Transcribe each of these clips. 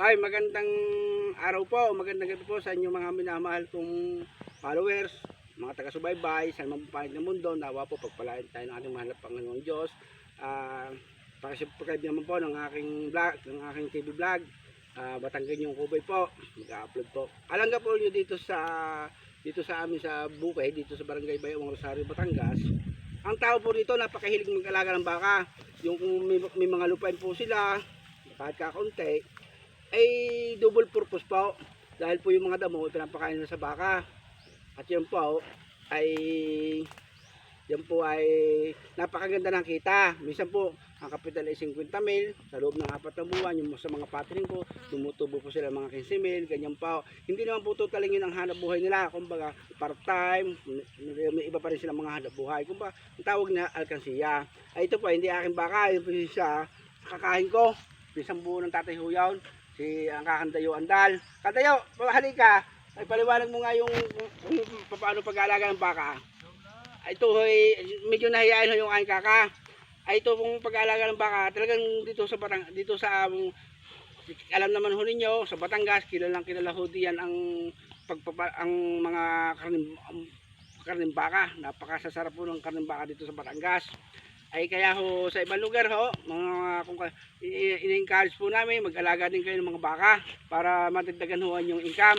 Ay, magandang araw po, magandang gabi po sa inyo mga minamahal kong followers, mga taga-subaybay, sa mabupalit ng mundo. Nawa po pagpalain tayo ng ating mahal na Panginoong Diyos. Pakisubscribe naman po ng aking vlog, ng aking TV vlog, Batanggan yung Kubay po, mag-upload po. Alangga po nyo dito sa amin sa Bukay, dito sa Barangay Bayawang Rosario, Batangas. Ang tao po dito napakahilig mag-alaga ng baka. Yung kung may mga lupain po sila, kahit kakaunti, ay double purpose po, dahil po yung mga damo pinapakain na sa baka, at yan po ay napakaganda ng kita. Minsan po ang kapital ay 50 mil sa loob ng 4 na buwan. Yung sa mga patring ko tumutubo po sila mga 15 mil, ganyan po. Hindi naman po totaling yun ang hanap buhay nila, kumbaga part time, may iba pa rin silang mga hanap buhay, kumbaga ang tawag na alkansiya. Ay ito po hindi aking baka, yun po siya kakain ko, isang buo ng Tatay Huyaw, si ang kakandayo Andal. Kandayo, halika, ay paliwanag mo nga yung paano pag-aalaga ng baka. Ito ay medyo nahiyain yung aking kaka. Ay ito pong pag-aalaga ng baka, talagang dito sa alam naman ho ninyo, sa Batangas, kilalang kilala ho diyan ang mga karning baka. Napakasasarap po ng karning baka dito sa Batangas. Ay kaya ho sa ibang lugar ho, kung ini-encourage po namin mag-alaga din kayo ng mga baka para madagdagan ho yung income.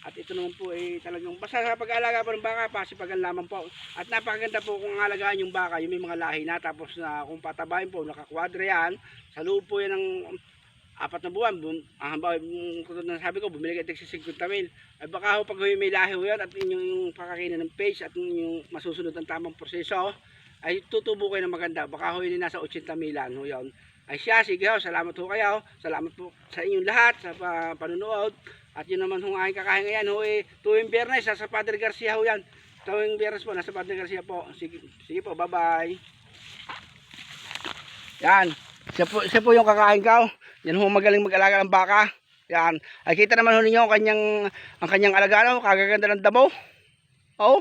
At ito naman po ay talagang basta sa pag-aalaga po ng baka, pasipagan lamang po. At napakaganda po kung alagaan yung baka, yung may mga lahi na, tapos na kung patabahin po, nakakwadra yan, sa loob po yan ng 4 na buwan. Kung sabi ko, bumili kayo sa 50 mil. Ay baka ho pag may lahi ho yan at yung pakakainin ng page at yung masusunod ang tamang proseso, ay tutubo kayo ng maganda. Baka ho yun nasa 80 milan ho yun. Ay siya, sige ho, salamat ho kayo. Salamat po sa inyong lahat sa panunood. At yun naman ho aking kakain ngayon ho, tuwing Biyernes sa Padre Garcia ho yan. Tuwing Biyernes po, nasa Padre Garcia po. Sige po, bye bye. Yan, siya po yung kakain ko. Yan ho, magaling mag-alaga ng baka. Yan, ay kita naman ho ninyo ang kanyang alagaan ho, kagaganda ng damo. Oh,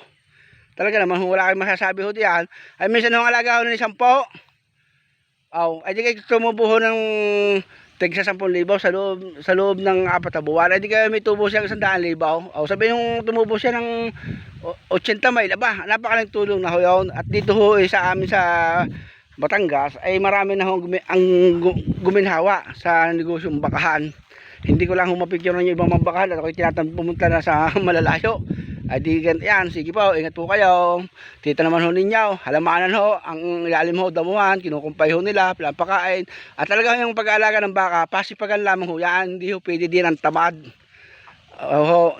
talaga naman wala kayong masasabi ho diyan. Ay minsan ho ang alaga ho ng 10. Ay di kayo tumubo ho ng tigsa 10,000 sa loob ng 4 na buwan. Ay di kayo may tubo siya 100,000. Sabihin yung tumubo siya ng 80 mil, aba, napakalang tulong na ho yun. At dito ho sa amin sa Batangas ay marami na ho ang guminhawa sa negosyong bakahan. Hindi ko lang humapicture ng ibang mga bakahan at ako'y tinatanong pumunta na sa malalayo. Ay di yan, sige po, ingat po kayo. Dito naman ho ninyo, halamanan ho, ang ilalim ho, damuhan, kinukumpay ho nila, pinapakain. At talaga yung pag-aalaga ng baka, pasipagan lamang ho, yan, hindi ho pwede din ang tamad.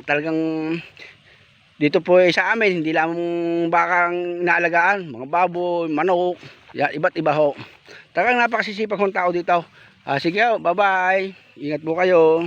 Talagang dito po sa amin, hindi lamang bakang naalagaan, mga baboy, manok, yan, iba't iba ho. Talagang napakasisipag hong tao dito. Sige ho, bye bye, ingat po kayo.